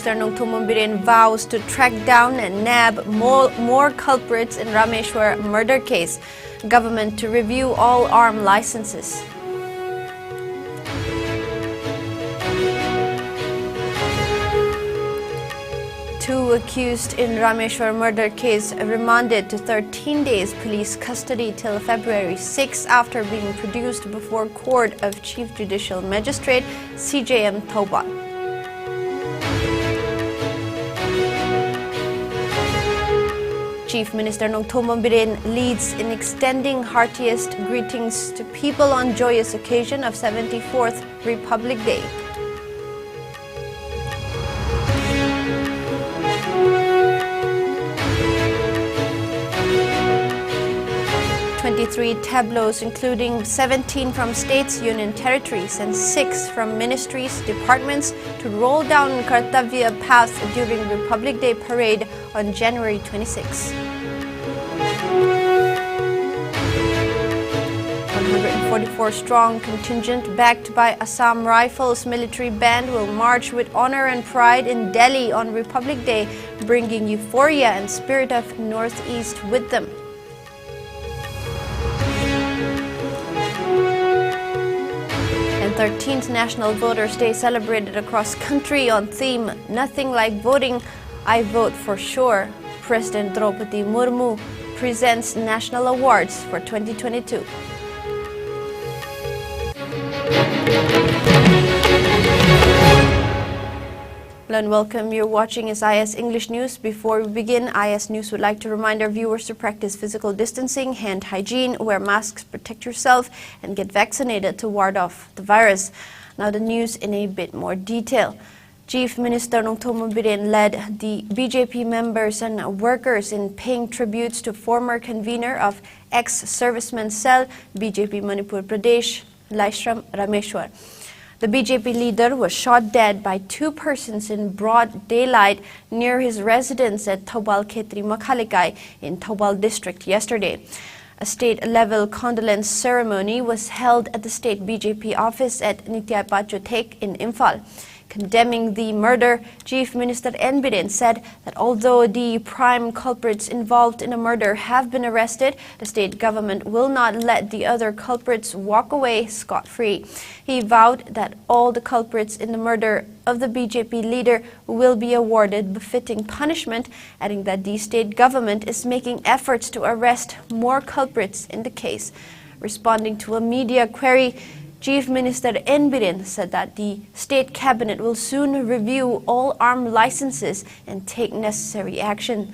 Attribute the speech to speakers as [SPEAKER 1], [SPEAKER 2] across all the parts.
[SPEAKER 1] Minister Nongthombam Biren vows to track down and nab more culprits in Rameshwar murder case. Government to review all arm licenses. Two accused in Rameshwar murder case remanded to 13 days police custody till February 6 after being produced before court of Chief Judicial Magistrate CJM Thoubal. Chief Minister Nongthombam Biren leads in extending heartiest greetings to people on joyous occasion of 74th Republic Day. Three tableaus, including 17 from states, union territories, and 6 from ministries, departments, to roll down Kartavya path during Republic Day parade on January 26. 144-strong contingent backed by Assam Rifles military band will march with honor and pride in Delhi on Republic Day, bringing euphoria and spirit of Northeast with them. And 13th National Voters' Day celebrated across country on theme Nothing Like Voting, I Vote for Sure. President Draupadi Murmu presents national awards for 2022. Hello and welcome. You're watching IS English News. Before we begin, IS News would like to remind our viewers to practice physical distancing, hand hygiene, wear masks, protect yourself, and get vaccinated to ward off the virus. Now the news in a bit more detail. Chief Minister Nongthombam Biren led the BJP members and workers in paying tributes to former convener of ex-servicemen cell, BJP Manipur Pradesh, Laishram Rameshwar. The BJP leader was shot dead by 2 persons in broad daylight near his residence at Thoubal Khetri Makhalikai in Thoubal district yesterday. A state-level condolence ceremony was held at the state BJP office at Nityai Pachotek in Imphal. Condemning the murder, Chief Minister N. Biren said that although the prime culprits involved in the murder have been arrested, the state government will not let the other culprits walk away scot-free. He vowed that all the culprits in the murder of the BJP leader will be awarded befitting punishment, adding that the state government is making efforts to arrest more culprits in the case. Responding to a media query, Chief Minister N. Biren said that the state cabinet will soon review all arm licenses and take necessary action.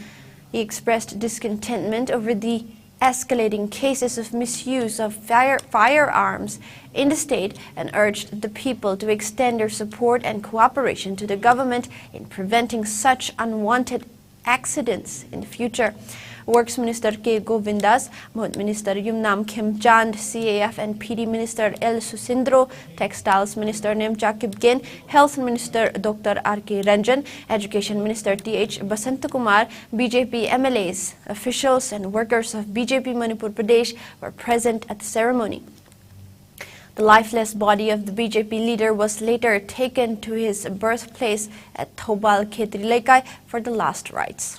[SPEAKER 1] He expressed discontentment over the escalating cases of misuse of firearms in the state and urged the people to extend their support and cooperation to the government in preventing such unwanted accidents in the future. Works Minister K. Govindas, Mahut Minister Yumnam Khemchand, CAF and PD Minister L. Susindro, Textiles Minister Nemcha Kipgen, Health Minister Dr. R.K. Ranjan, Education Minister T.H. Basantakumar, BJP MLAs, officials and workers of BJP Manipur Pradesh were present at the ceremony. The lifeless body of the BJP leader was later taken to his birthplace at Thoubal Khetri Laikai for the last rites.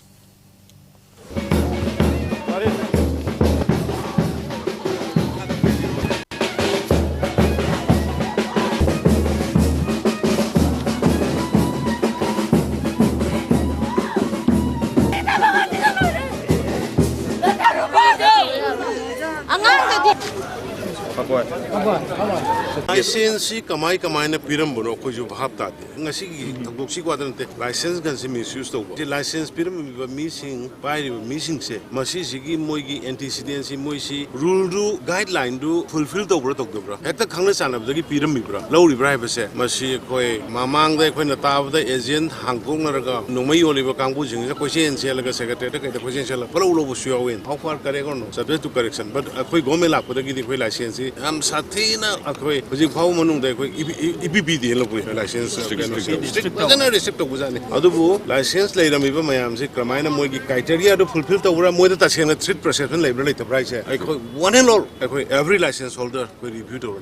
[SPEAKER 2] License kamai na piram bono ko jo bhab ta de ngasi thok si kwa dante license gan se misuse to the license piram missing by missing se masi sigi moi gi antecedents moi si rule du guideline du fulfill to bro hekta khangna sana gi piram mi bra lo ri bra ba se masi koi mamang de koi na ta ba agent hangkong na ga nomai oli ba kangbu jing se question se la secretary ka the question se la palo lo bu syo wen how far kare no subject to correction but koi gome la ko gi koi license am sathina koi ji phau manung de koi EPP de lo koi license restrict to buzani adubu license lai rami ba mayam se kramaina moi gi criteria do fulfill to bra moi ta sena street procession lai bra lai ta price ai koi one and all koi every license holder koi review to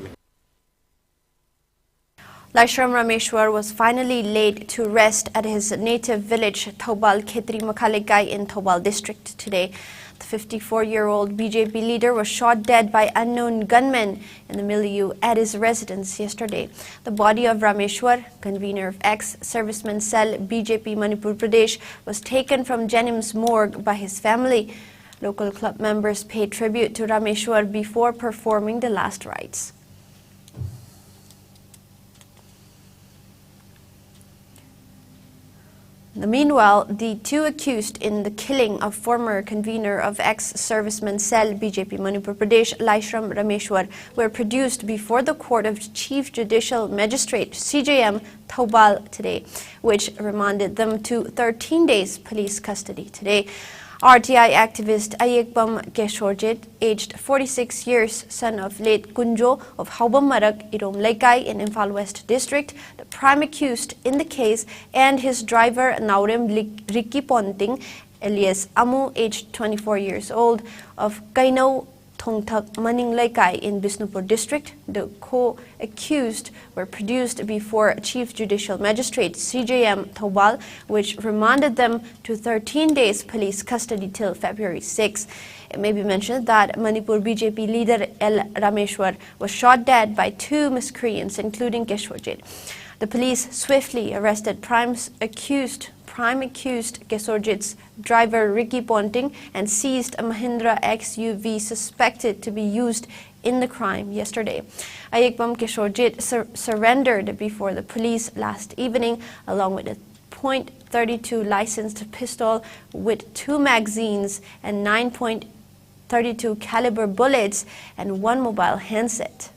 [SPEAKER 1] Laishram Rameshwar was finally laid to rest at his native village, Thoubal Khetri Makhalekai in Thoubal district today. The 54-year-old BJP leader was shot dead by unknown gunmen in the milieu at his residence yesterday. The body of Rameshwar, convener of ex-servicemen cell BJP Manipur Pradesh, was taken from Jennings morgue by his family. Local club members paid tribute to Rameshwar before performing the last rites. Meanwhile, the two accused in the killing of former convener of ex-servicemen cell BJP Manipur Pradesh, Laishram Rameshwar, were produced before the Court of Chief Judicial Magistrate CJM Thoubal today, which remanded them to 13 days police custody today. RTI activist Iscom Keshorjit, aged 46 years, son of late Kunjo of Haubam Marak, Irom Laikai in Imphal West District, the prime accused in the case, and his driver Naurem Ricky Ponting, alias Amu, aged 24 years old, of Kainau Thongthak Maning Laikai in Bisnupur District. The co-accused were produced before Chief Judicial Magistrate CJM Thoubal, which remanded them to 13 days police custody till February 6. It may be mentioned that Manipur BJP leader L. Rameshwar was shot dead by two miscreants, including Keshorjit. The police swiftly arrested prime accused Kesorjit's driver Ricky Ponting and seized a Mahindra XUV suspected to be used in the crime yesterday. Iscom Keshorjit surrendered before the police last evening along with a .32 licensed pistol with 2 magazines and 9.32 caliber bullets and 1 mobile handset.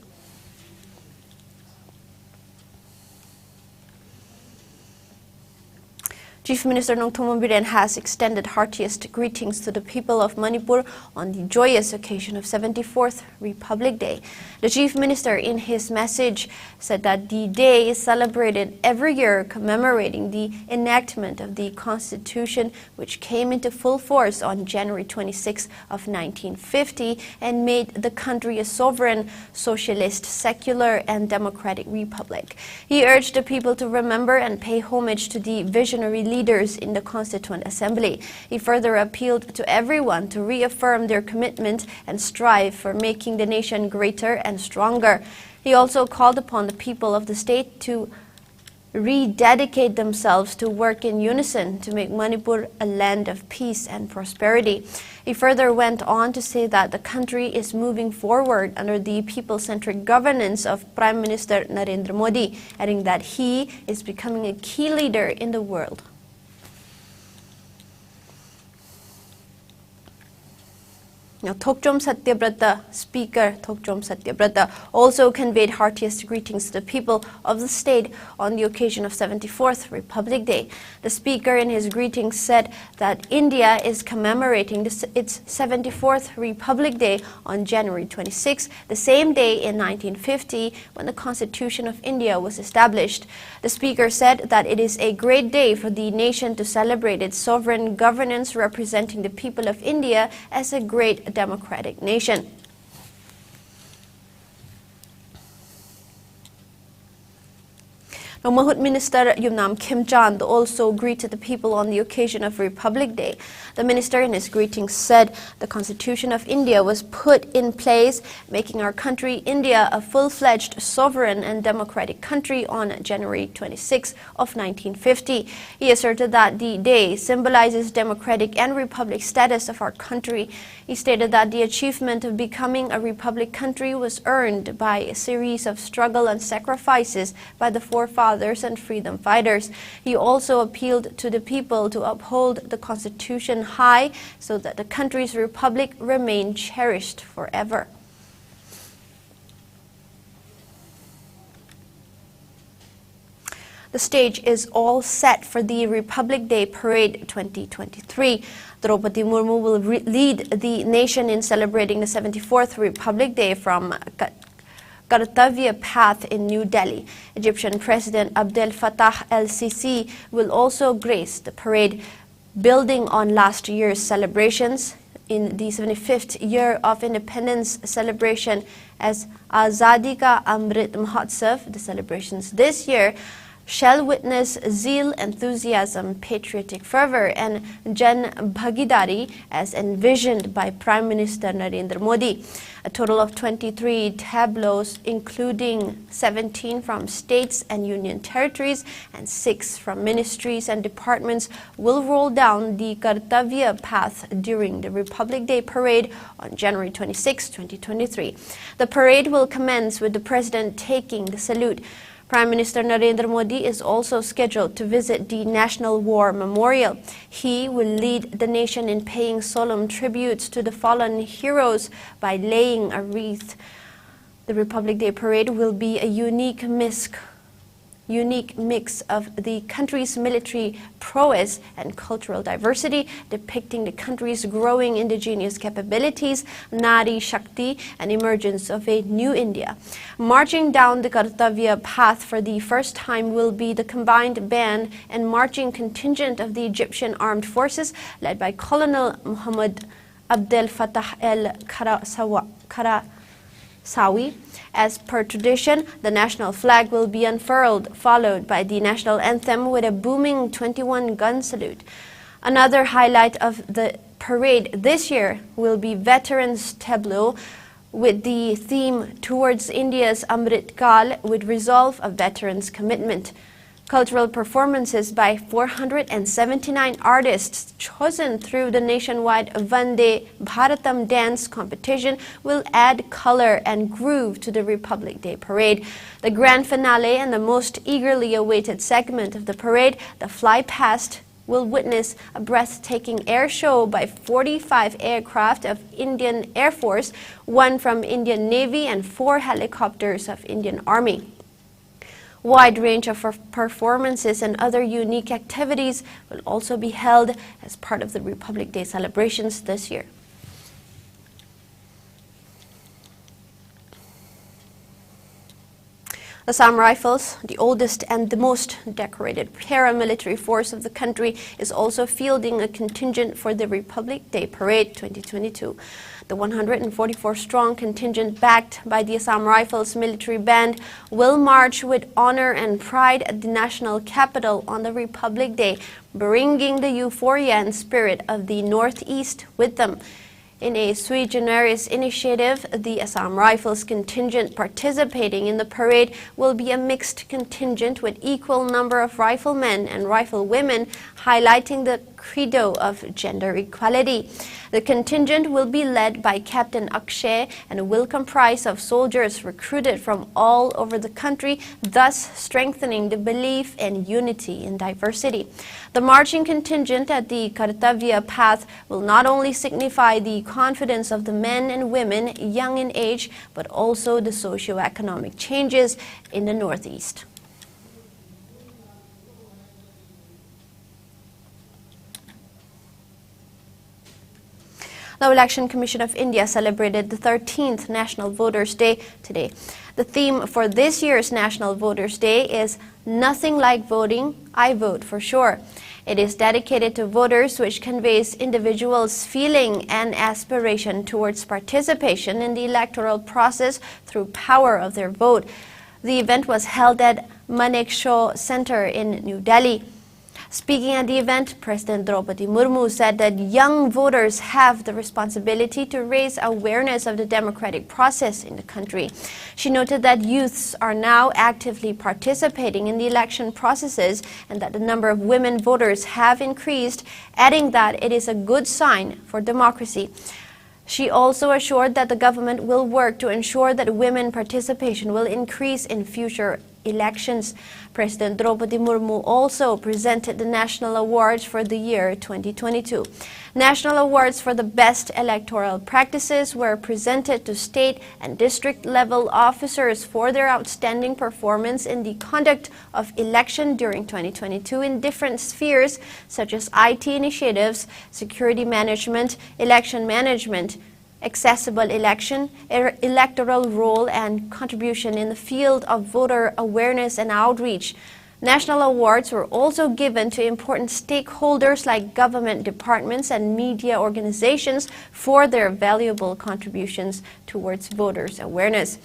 [SPEAKER 1] Chief Minister Nongthongman Biren has extended heartiest greetings to the people of Manipur on the joyous occasion of 74th Republic Day. The Chief Minister, in his message, said that the day is celebrated every year commemorating the enactment of the Constitution, which came into full force on January 26 of 1950 and made the country a sovereign, socialist, secular and democratic republic. He urged the people to remember and pay homage to the visionary leaders in the Constituent Assembly. He further appealed to everyone to reaffirm their commitment and strive for making the nation greater and stronger. He also called upon the people of the state to rededicate themselves to work in unison to make Manipur a land of peace and prosperity. He further went on to say that the country is moving forward under the people-centric governance of Prime Minister Narendra Modi, adding that he is becoming a key leader in the world. Now, Thokchom Satyabrata, Speaker Thokchom Satyabrata, also conveyed heartiest greetings to the people of the state on the occasion of 74th Republic Day. The Speaker in his greetings said that India is commemorating its 74th Republic Day on January 26, the same day in 1950 when the Constitution of India was established. The Speaker said that it is a great day for the nation to celebrate its sovereign governance representing the people of India as a great democratic nation. Now, Mahut Minister Yumnam Kim Chand also greeted the people on the occasion of Republic Day. The minister in his greetings said the Constitution of India was put in place, making our country, India, a full-fledged sovereign and democratic country on January 26 of 1950. He asserted that the day symbolizes democratic and republic status of our country. He stated that the achievement of becoming a republic country was earned by a series of struggle and sacrifices by the forefathers and freedom fighters. He also appealed to the people to uphold the Constitution high so that the country's republic remain cherished forever. The stage is all set for the Republic Day Parade 2023. Draupadi Murmu will lead the nation in celebrating the 74th Republic Day from Kartavya Path in New Delhi. Egyptian President Abdel Fattah el-Sisi will also grace the parade. Building on last year's celebrations, in the 75th year of independence celebration as Azadi Ka Amrit Mahotsav. The celebrations this year shall witness zeal, enthusiasm, patriotic fervor, and Jan Bhagidari as envisioned by Prime Minister Narendra Modi. A total of 23 tableaus, including 17 from states and union territories and 6 from ministries and departments, will roll down the Kartavya path during the Republic Day parade on January 26, 2023. The parade will commence with the President taking the salute. Prime Minister Narendra Modi is also scheduled to visit the National War Memorial. He will lead the nation in paying solemn tributes to the fallen heroes by laying a wreath. The Republic Day Parade will be a unique mix of the country's military prowess and cultural diversity, depicting the country's growing indigenous capabilities, Nari Shakti, and emergence of a new India. Marching down the Kartavya path for the first time will be the combined band and marching contingent of the Egyptian Armed Forces, led by Colonel Muhammad Abdel Fattah el-Karasawi. As per tradition, the national flag will be unfurled, followed by the national anthem with a booming 21-gun salute. Another highlight of the parade this year will be Veterans Tableau with the theme Towards India's Amrit Kal with resolve of veterans' commitment. Cultural performances by 479 artists chosen through the nationwide Vande Bharatam dance competition will add color and groove to the Republic Day parade. The grand finale and the most eagerly awaited segment of the parade, the Fly Past, will witness a breathtaking air show by 45 aircraft of Indian Air Force, 1 from Indian Navy and 4 helicopters of Indian Army. Wide range of performances and other unique activities will also be held as part of the Republic Day celebrations this year. The Assam Rifles, the oldest and the most decorated paramilitary force of the country, is also fielding a contingent for the Republic Day Parade 2022. The 144-strong contingent backed by the Assam Rifles military band will march with honor and pride at the national capital on the Republic Day, bringing the euphoria and spirit of the Northeast with them. In a sui generis initiative, the Assam Rifles contingent participating in the parade will be a mixed contingent with equal number of riflemen and riflewomen, highlighting the credo of gender equality. The contingent will be led by Captain Akshay and will comprise of soldiers recruited from all over the country, thus strengthening the belief in unity in diversity. The marching contingent at the Kartavya path will not only signify the confidence of the men and women young in age, but also the socio-economic changes in the Northeast. The Election Commission of India celebrated the 13th National Voters' Day today. The theme for this year's National Voters' Day is Nothing Like Voting, I Vote for Sure. It is dedicated to voters, which conveys individuals' feeling and aspiration towards participation in the electoral process through power of their vote. The event was held at Manekshaw Center in New Delhi. Speaking at the event, President Draupadi Murmu said that young voters have the responsibility to raise awareness of the democratic process in the country. She noted that youths are now actively participating in the election processes and that the number of women voters have increased, adding that it is a good sign for democracy. She also assured that the government will work to ensure that women participation will increase in future elections. President Draupadi Murmu also presented the National Awards for the year 2022. National Awards for the best electoral practices were presented to state and district level officers for their outstanding performance in the conduct of election during 2022 in different spheres such as IT initiatives, security management, election management, accessible election, electoral role, and contribution in the field of voter awareness and outreach. National awards were also given to important stakeholders like government departments and media organizations for their valuable contributions towards voters' awareness.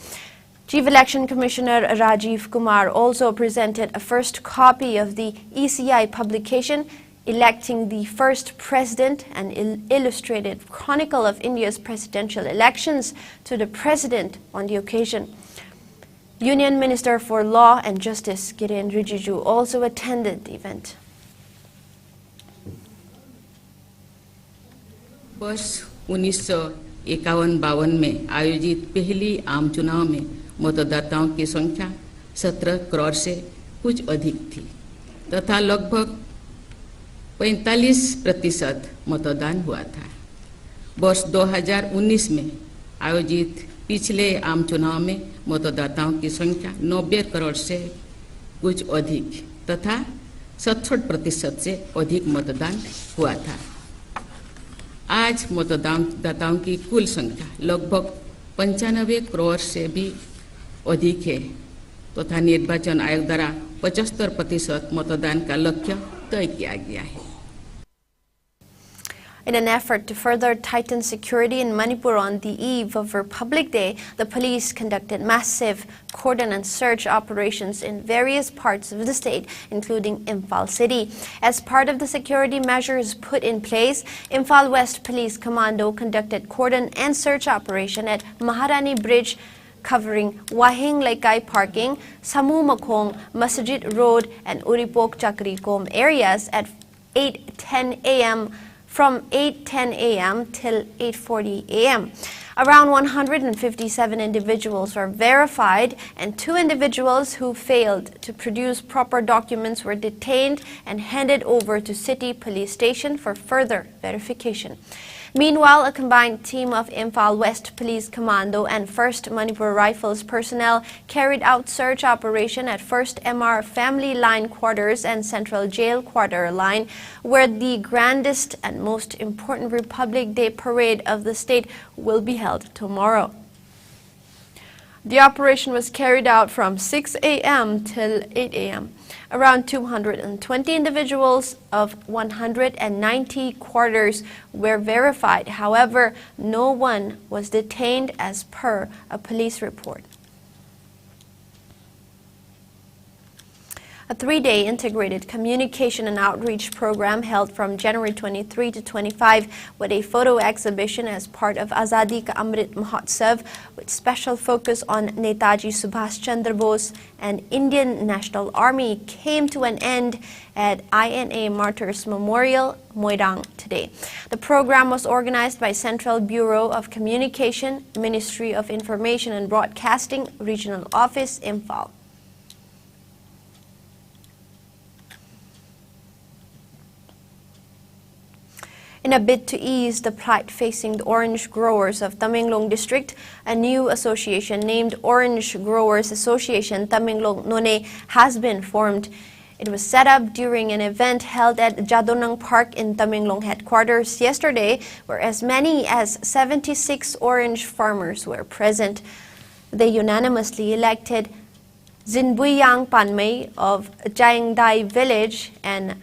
[SPEAKER 1] Chief Election Commissioner Rajiv Kumar also presented a first copy of the ECI publication, Electing the First President, an illustrated chronicle of India's presidential elections, to the President on the occasion. Union Minister for Law and Justice Kiren Rijiju also attended the event.
[SPEAKER 3] वर्ष 1951-52 में आयोजित पहली आम चुनाव में मतदाताओं की संख्या 17 करोड़ से कुछ अधिक थी तथा लगभग 45% मतदान हुआ था। वर्ष 2019 में आयोजित पिछले आम चुनाव में मतदाताओं की संख्या 90 करोड़ से कुछ अधिक तथा 67% से अधिक मतदान हुआ था। आज मतदाताओं की कुल संख्या लगभग 95 करोड़ से भी अधिक है तथा निर्वाचन आयोग द्वारा 75% मतदान का लक्ष्य तय किया गया है।
[SPEAKER 1] In an effort to further tighten security in Manipur on the eve of Republic Day, the police conducted massive cordon and search operations in various parts of the state, including Imphal City. As part of the security measures put in place, Imphal West Police Commando conducted cordon and search operation at Maharani Bridge, covering Wahing Laikai Parking, Samu Makong, Masjid Road, and Uripok Chakri Kom areas at 8:10 a.m. from 8:10 a.m. till 8:40 a.m. Around 157 individuals were verified, and 2 individuals who failed to produce proper documents were detained and handed over to City Police Station for further verification. Meanwhile, a combined team of Imphal West Police Commando and 1st Manipur Rifles personnel carried out search operation at 1st MR Family Line Quarters and Central Jail Quarter Line, where the grandest and most important Republic Day parade of the state will be held tomorrow. The operation was carried out from 6 a.m. till 8 a.m. Around 220 individuals of 190 quarters were verified. However, no one was detained as per a police report. A 3-day integrated communication and outreach program held from January 23 to 25 with a photo exhibition as part of Azadi Ka Amrit Mahotsav with special focus on Netaji Subhash Chandra Bose and Indian National Army came to an end at INA Martyrs Memorial, Moirang today. The program was organized by Central Bureau of Communication, Ministry of Information and Broadcasting, Regional Office, Imphal. In a bid to ease the plight facing the orange growers of Tamenglong District, a new association named Orange Growers Association Tamenglong None has been formed. It was set up during an event held at Jadonang Park in Tamenglong headquarters yesterday, where as many as 76 orange farmers were present. They unanimously elected Zinbuyang Panmei of Jaingdai Village and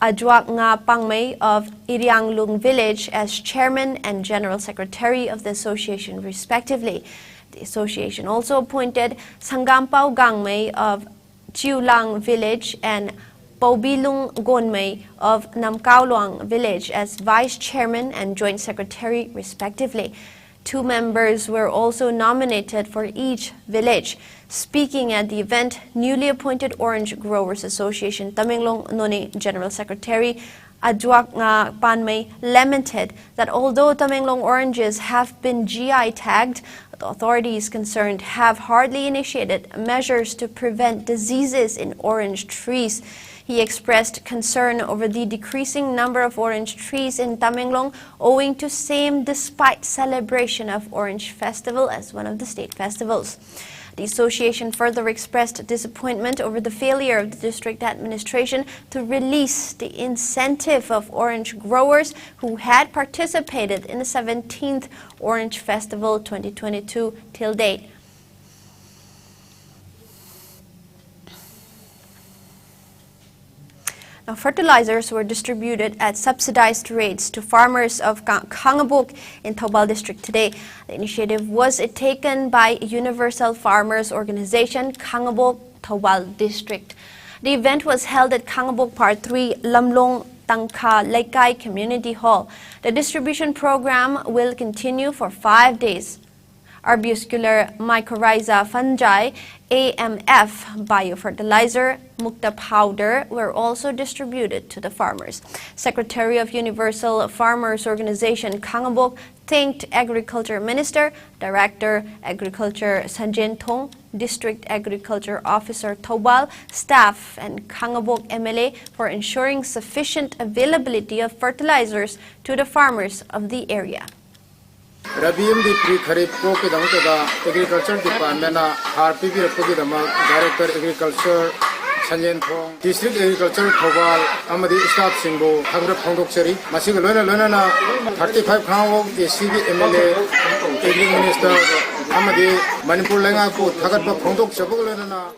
[SPEAKER 1] Adwak Nga Pangmei of Irianglung Village as Chairman and General Secretary of the association respectively. The association also appointed Sangampao Gangmei of Chiulang Village and Paubilung Gonmei of Namkaoluang Village as Vice Chairman and Joint Secretary respectively. 2 members were also nominated for each village. Speaking at the event, newly appointed Orange Growers Association Tamenglong None General Secretary Adwak Nga Panmei lamented that although Tamenglong oranges have been GI tagged, the authorities concerned have hardly initiated measures to prevent diseases in orange trees. He expressed concern over the decreasing number of orange trees in Tamenglong owing to same despite celebration of Orange Festival as one of the state festivals. The association further expressed disappointment over the failure of the district administration to release the incentive of orange growers who had participated in the 17th Orange Festival 2022 till date. Now, fertilizers were distributed at subsidized rates to farmers of Kangabok in Thoubal district today. The initiative was taken by Universal Farmers Organization, Kangabok, Thoubal district. The event was held at Kangabok Part 3, Lamlong Tangka Laikai Community Hall. The distribution program will continue for 5 days. Arbuscular mycorrhiza fungi, AMF, biofertilizer, mukta powder were also distributed to the farmers. Secretary of Universal Farmers Organization Kangabok thanked Agriculture Minister, Director Agriculture Sanjen Thong, District Agriculture Officer Thoubal, staff and Kangabok MLA for ensuring sufficient availability of fertilizers to the farmers of the area.
[SPEAKER 4] Rabium the pre-Kharif ko ke damat da Agriculture Department na RPP rapodi dama Director Agriculture Sanjen Thong, District Agriculture Thoubal amadi staff singbo hangrap phongdok seri masig loina na 35 khangok ACB MLA Agri Minister amadi Manipur lenga ko thagatba phongdok sabog loina na.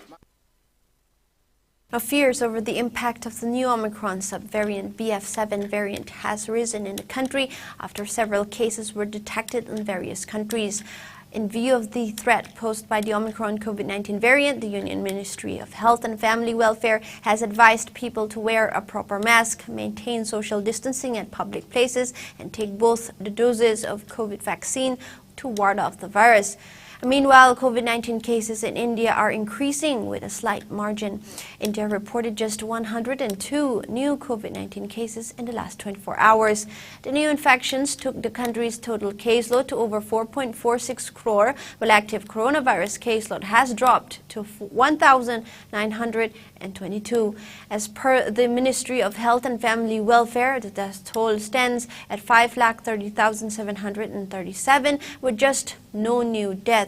[SPEAKER 1] Now, fears over the impact of the new Omicron subvariant BF7 variant has risen in the country after several cases were detected in various countries. In view of the threat posed by the Omicron COVID-19 variant, the Union Ministry of Health and Family Welfare has advised people to wear a proper mask, maintain social distancing at public places, and take both the doses of COVID vaccine to ward off the virus. Meanwhile, COVID-19 cases in India are increasing with a slight margin. India reported just 102 new COVID-19 cases in the last 24 hours. The new infections took the country's total caseload to over 4.46 crore, while active coronavirus caseload has dropped to 1,922. As per the Ministry of Health and Family Welfare, the death toll stands at 5,30,737, with just no new deaths.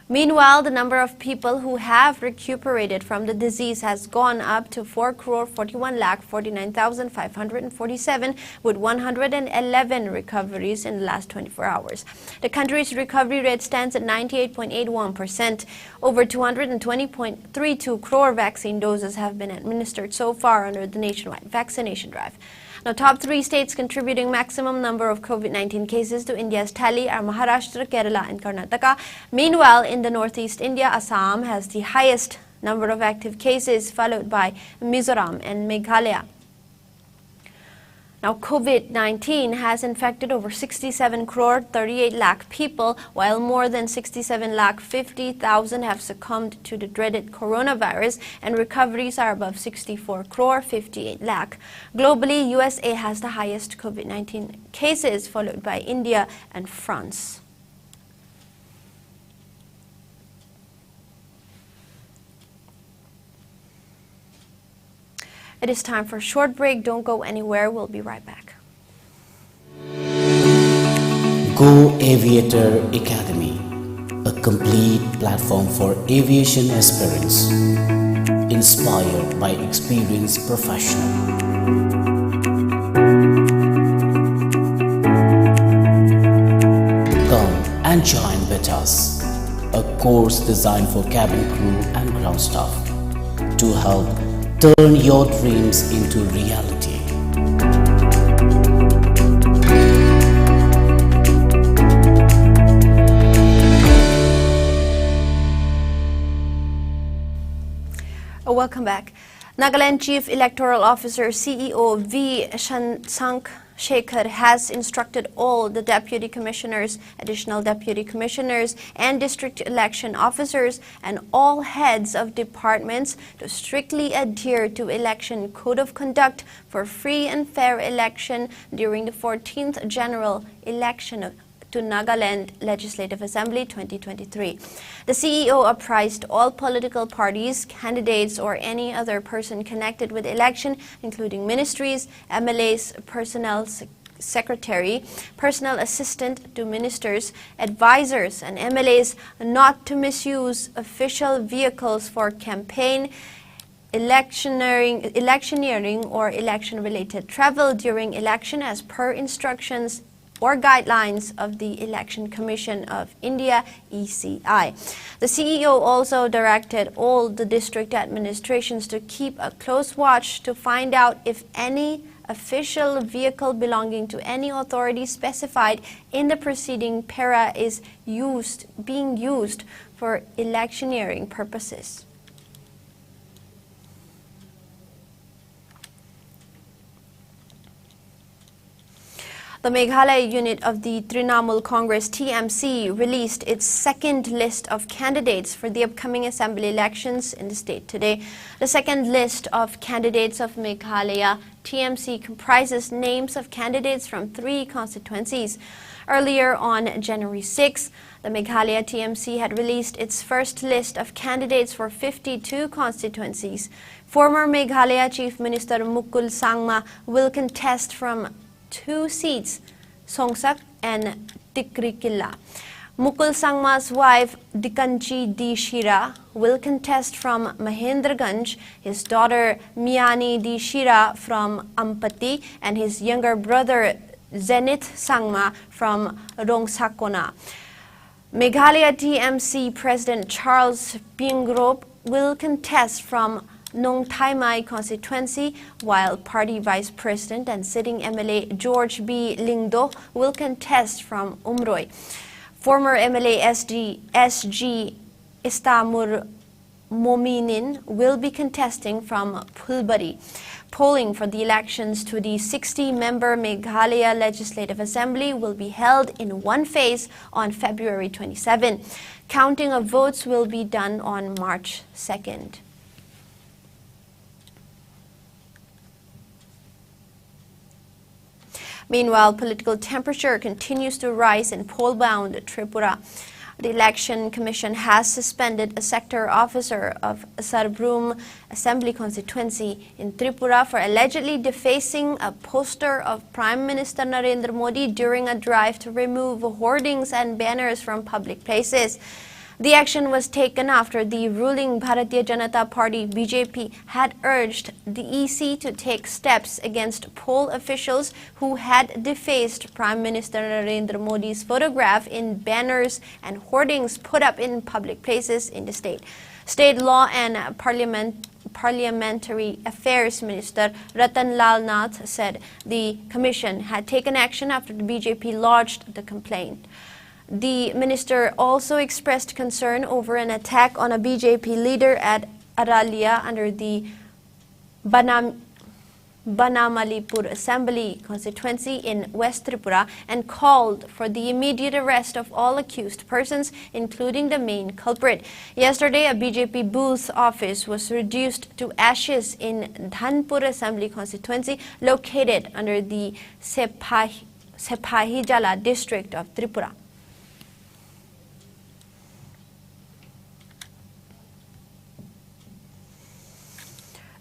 [SPEAKER 1] Meanwhile, the number of people who have recuperated from the disease has gone up to 4,41,49,547, with 111 recoveries in the last 24 hours. The country's recovery rate stands at 98.81%. Over 220.32 crore vaccine doses have been administered so far under the nationwide vaccination drive. Now, top 3 states contributing maximum number of COVID-19 cases to India's tally are Maharashtra, Kerala and Karnataka. Meanwhile, in the northeast India, Assam has the highest number of active cases, followed by Mizoram and Meghalaya. Now, COVID-19 has infected over 67 crore 38 lakh people, while more than 67 lakh 50,000 have succumbed to the dreaded coronavirus, and recoveries are above 64 crore 58 lakh. Globally, USA has the highest COVID-19 cases, followed by India and France. It is time for a short break. Don't go anywhere. We'll be right back.
[SPEAKER 5] Go Aviator Academy, a complete platform for aviation aspirants, inspired by experienced professionals. Come and join with us, a course designed for cabin crew and ground staff to help turn your dreams into reality.
[SPEAKER 1] Welcome back. Nagaland Chief Electoral Officer CEO V. Shansank Shekhar has instructed all the deputy commissioners, additional deputy commissioners, and district election officers and all heads of departments to strictly adhere to election code of conduct for free and fair election during the 14th general election to Nagaland Legislative Assembly 2023. The CEO apprised all political parties, candidates, or any other person connected with the election, including ministries, MLAs, personnel secretary, personal assistant to ministers, advisors, and MLAs not to misuse official vehicles for campaign, electioneering or election-related travel during election as per instructions or guidelines of the Election Commission of India, ECI. The CEO also directed all the district administrations to keep a close watch to find out if any official vehicle belonging to any authority specified in the preceding para is being used for electioneering purposes. The Meghalaya unit of the Trinamool Congress TMC released its second list of candidates for the upcoming assembly elections in the state today. The second list of candidates of Meghalaya TMC comprises names of candidates from 3 constituencies. Earlier on January 6, the Meghalaya TMC had released its first list of candidates for 52 constituencies. Former Meghalaya Chief Minister Mukul Sangma will contest from 2 seats, Songsak and Tikrikilla. Mukul Sangma's wife, Dikanchi D. Shira, will contest from Mahendraganj, his daughter, Miani D. Shira, from Ampati, and his younger brother, Zenith Sangma, from Rongsakona. Meghalaya TMC President Charles Pingrop will contest from Nongthaimai constituency, while party vice president and sitting MLA George B. Lingdo will contest from Umroi. Former MLA SG Istamur Mominin will be contesting from Phulbari. Polling for the elections to the 60-member Meghalaya Legislative Assembly will be held in one phase on February 27. Counting of votes will be done on March 2nd. Meanwhile, political temperature continues to rise in poll-bound Tripura. The Election Commission has suspended a sector officer of Sarbrum Assembly constituency in Tripura for allegedly defacing a poster of Prime Minister Narendra Modi during a drive to remove hoardings and banners from public places. The action was taken after the ruling Bharatiya Janata Party BJP had urged the EC to take steps against poll officials who had defaced Prime Minister Narendra Modi's photograph in banners and hoardings put up in public places in the state. State Law and Parliamentary Affairs Minister Ratan Lal Nath said the commission had taken action after the BJP lodged the complaint. The minister also expressed concern over an attack on a BJP leader at Aralia under the Banamalipur Assembly constituency in West Tripura and called for the immediate arrest of all accused persons, including the main culprit. Yesterday, a BJP booth office was reduced to ashes in Dhanpur Assembly constituency located under the Sepahijala district of Tripura.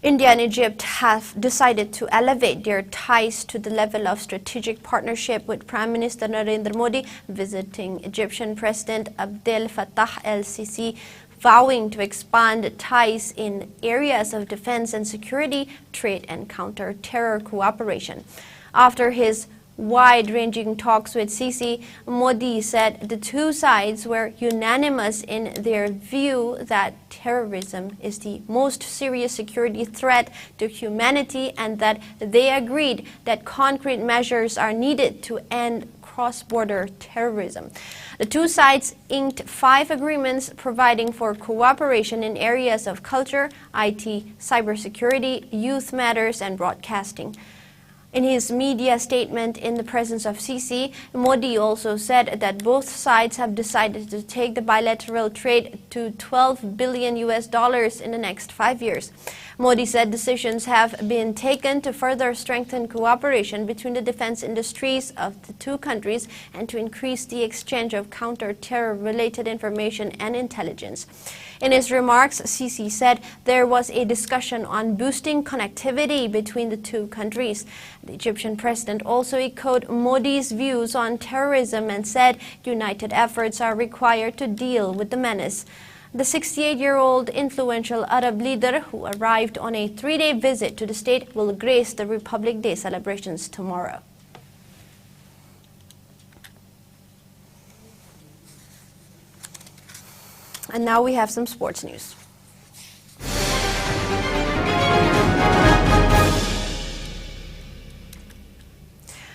[SPEAKER 1] India and Egypt have decided to elevate their ties to the level of strategic partnership, with Prime Minister Narendra Modi visiting Egyptian President Abdel Fattah el-Sisi, vowing to expand ties in areas of defense and security, trade and counter-terror cooperation. After his wide-ranging talks with Sisi, Modi said the two sides were unanimous in their view that terrorism is the most serious security threat to humanity and that they agreed that concrete measures are needed to end cross-border terrorism. The two sides inked 5 agreements providing for cooperation in areas of culture, IT, cybersecurity, youth matters, and broadcasting. In his media statement in the presence of Sisi, Modi also said that both sides have decided to take the bilateral trade to $12 billion in the next 5 years. Modi said decisions have been taken to further strengthen cooperation between the defense industries of the two countries and to increase the exchange of counter-terror-related information and intelligence. In his remarks, Sisi said there was a discussion on boosting connectivity between the two countries. The Egyptian president also echoed Modi's views on terrorism and said united efforts are required to deal with the menace. The 68-year-old influential Arab leader, who arrived on a 3-day visit to the state, will grace the Republic Day celebrations tomorrow. And now we have some sports news.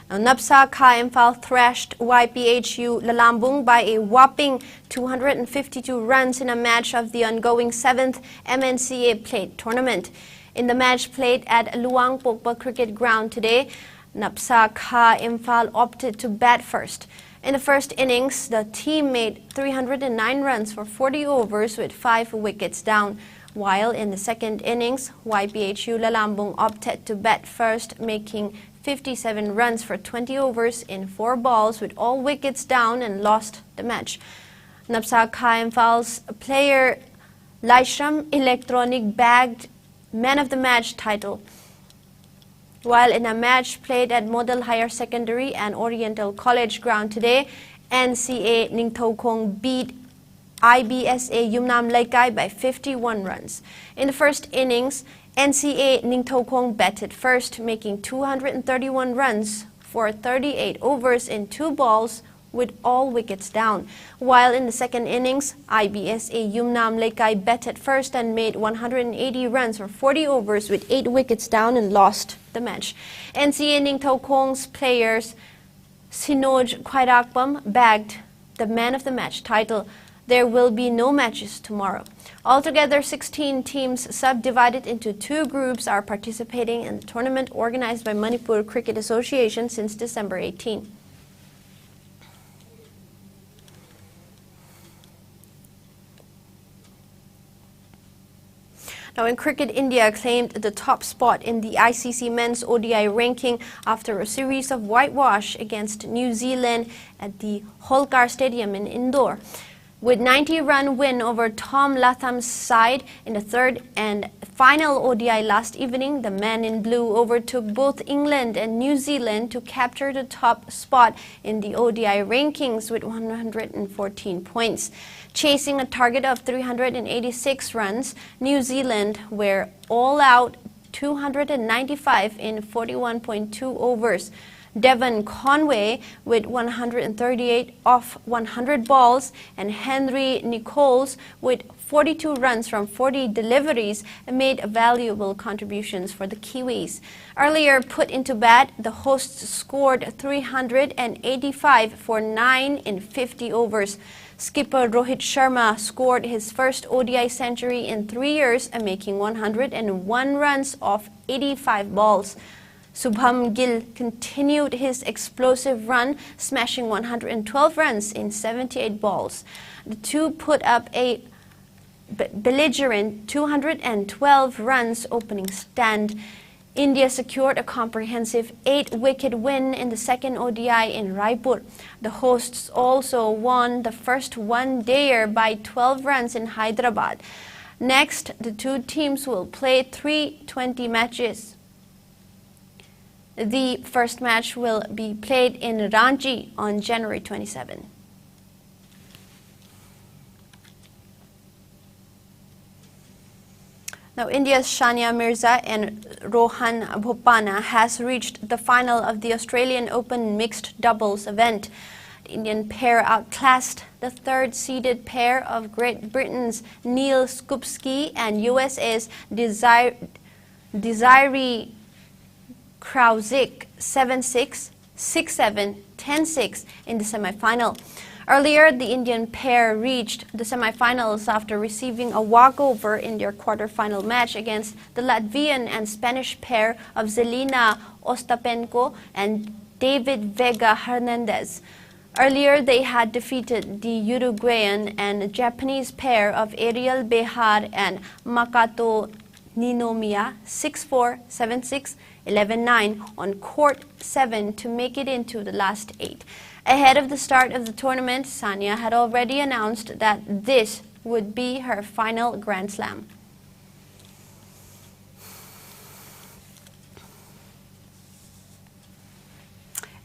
[SPEAKER 1] Now, Napsa Kha Imphal thrashed YPHU Lalambung by a whopping 252 runs in a match of the ongoing 7th MNCA Plate tournament. In the match played at Luang Pokpa Cricket Ground today, Napsa Kha Imphal opted to bat first. In the first innings, the team made 309 runs for 40 overs with 5 wickets down, while in the second innings, YPHU Lalambung opted to bat first, making 57 runs for 20 overs in 4 balls with all wickets down and lost the match. Napsa Kha Imphal's player Laishram Electronic bagged Man of the Match title. While in a match played at Model Higher Secondary and Oriental College Ground today, NCA Ningthokong beat IBSA Yumnam Laikai by 51 runs. In the first innings, NCA Ningthokong batted first, making 231 runs for 38 overs in 2 balls with all wickets down. While in the second innings, IBSA Yumnam Laikai batted first and made 180 runs for 40 overs with 8 wickets down and lost the match. NCA Ningthokong's players Sinoj Khairakpam bagged the Man of the Match title. There will be no matches tomorrow. Altogether, 16 teams subdivided into 2 groups are participating in the tournament organized by Manipur Cricket Association since December 18. Now in cricket, India claimed the top spot in the ICC Men's ODI ranking after a series of whitewash against New Zealand at the Holkar Stadium in Indore. With 90-run win over Tom Latham's side in the third and final ODI last evening, the men in blue overtook both England and New Zealand to capture the top spot in the ODI rankings with 114 points. Chasing a target of 386 runs, New Zealand were all out 295 in 41.2 overs. Devon Conway with 138 off 100 balls and Henry Nichols with 42 runs from 40 deliveries made valuable contributions for the Kiwis. Earlier put into bat, the hosts scored 385 for 9 in 50 overs. Skipper Rohit Sharma scored his first ODI century in 3 years, making 101 runs off 85 balls. Subham Gill continued his explosive run, smashing 112 runs in 78 balls. The two put up a belligerent 212 runs opening stand. India secured a comprehensive 8-wicket win in the second ODI in Raipur. The hosts also won the first one-dayer by 12 runs in Hyderabad. Next, the two teams will play 3 20 matches. The first match will be played in Ranchi on January 27. Now, India's Shania Mirza and Rohan Bopanna has reached the final of the Australian Open mixed doubles event. The Indian pair outclassed the third-seeded pair of Great Britain's Neil Skupski and USA's Desiree Krauzik 7-6, 6-7, 10-6 in the semi-final. Earlier, the Indian pair reached the semi-finals after receiving a walkover in their quarter-final match against the Latvian and Spanish pair of Zelina Ostapenko and David Vega Hernandez. Earlier, they had defeated the Uruguayan and Japanese pair of Ariel Behar and Makoto Ninomiya 6-4, 7-6, 11-9 on court 7 to make it into the last 8. Ahead of the start of the tournament, Sania had already announced that this would be her final Grand Slam.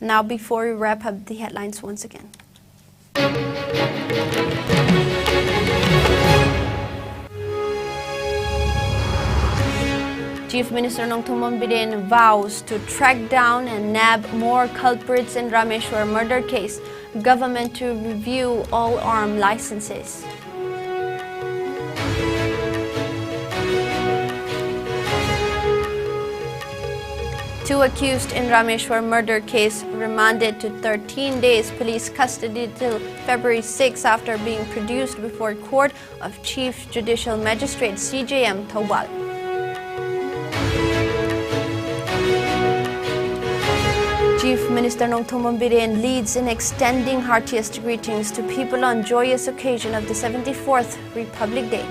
[SPEAKER 1] Now, before we wrap up the headlines once again. Chief Minister Nongthongmam Biren vows to track down and nab more culprits in Rameshwar murder case. Government to review all arm licenses. Two accused in Rameshwar murder case remanded to 13 days police custody till February 6 after being produced before court of Chief Judicial Magistrate CJM Thawal. Chief Minister Nongthomam Biren leads in extending heartiest greetings to people on joyous occasion of the 74th Republic Day.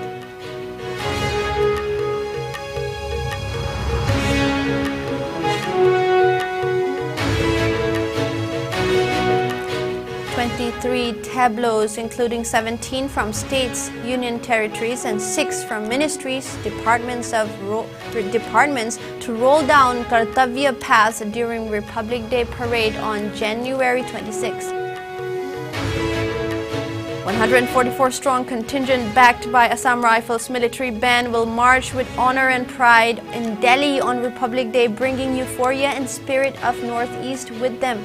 [SPEAKER 1] Three tableaus, including 17 from states, union territories, and 6 from ministries, departments to roll down Kartavya Pass during Republic Day parade on January 26. 144-strong contingent backed by Assam Rifles military band will march with honor and pride in Delhi on Republic Day, bringing euphoria and spirit of Northeast with them.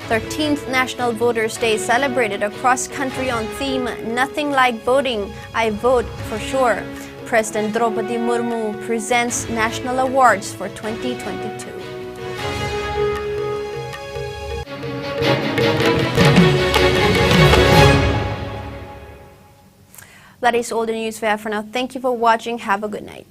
[SPEAKER 1] 13th National Voters' Day celebrated across country on theme Nothing Like Voting, I Vote for Sure. President Draupadi Murmu presents national awards for 2022. That is all the news we have for now. Thank you for watching. Have a good night.